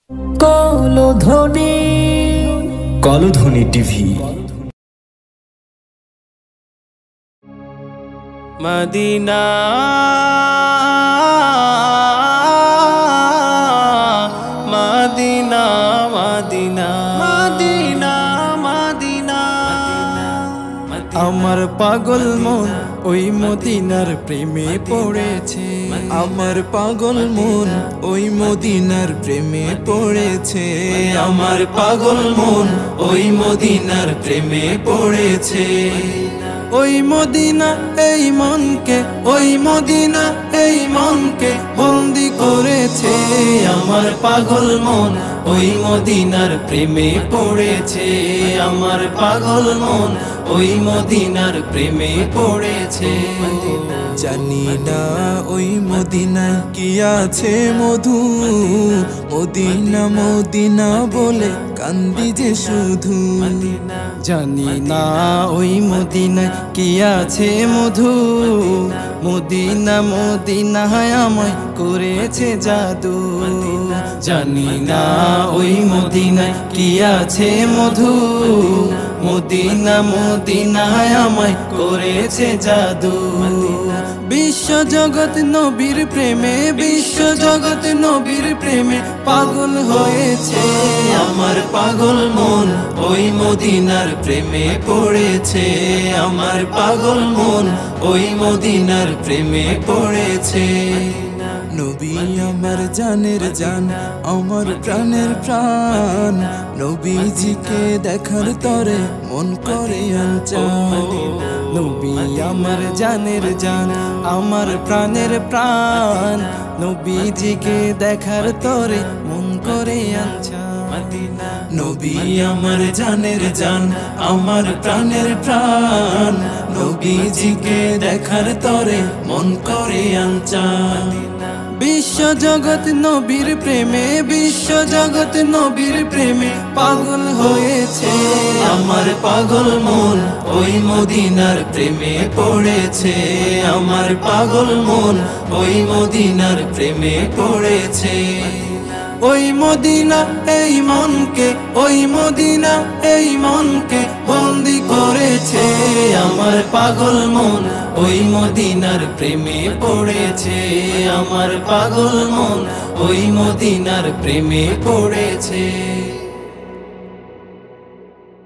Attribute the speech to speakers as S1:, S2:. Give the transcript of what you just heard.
S1: কলধ্বনি Kaladhwani TV.
S2: Medina Medina Medina Medina Medina আমার পাগল মন ওই মদিনার প্রেমে পড়েছে।
S3: আমার পাগল মন ওই মদিনার প্রেমে পড়েছে।
S2: আমার পাগল মন ওই মদিনার প্রেমে পড়েছে। ওই মদিনা এই মনকে, ওই মদিনা এই মনকে বন্দি করেছে। আমার পাগল মন ওই মদিনার প্রেমে পড়েছে। আমার পাগল মন ওই মদিনার প্রেমে পড়েছে।
S3: জানি না ওই মদিনায় কি আছে মধু, মদিনা মদিনা বলে কান্দি যে শুধু।
S2: জানি না ওই মদিনায় কি আছে মধু, মদিনা মদিনা আমায় করেছে জাদু। জানি না ওই মদিনায় কি আছে মধু, মদিনা মদিনা আমায় করেছে জাদু। বিশ্ব জগৎ নবীর প্রেমে, বিশ্ব জগৎ নবীর প্রেমে পাগল হয়েছে। আমার পাগল মন ওই মদিনার প্রেমে পড়েছে। আমার পাগল মন ওই মদিনার প্রেমে পড়েছে।
S3: নবী আমার জানের জান, আমার প্রাণের প্রাণ, নবীজিকে দেখার তরে মন করে আনচান।
S2: নবী আমার জানের জান, আমার প্রাণের প্রাণ, নবীজিকে দেখার তরে মন করে আনচান।
S3: নবী আমার জানের জান, আমার প্রাণের প্রাণ, নবীজিকে দেখার তরে মন করে আনচান।
S2: বিশ্ব জগৎ নবীর প্রেমে, বিশ্ব জগৎ নবীর প্রেমে পাগল হয়েছে। আমার পাগল মন ওই মদিনার প্রেমে পড়েছে। আমার পাগল মন ওই মদিনার প্রেমে পড়েছে। ওই মদিনা এই মনকে, ওই মদিনা এই মনকে বন্দি করেছে। আমার পাগল মন ওই মদিনার প্রেমে পড়েছে। আমার পাগল মন ওই মদিনার প্রেমে পড়েছে।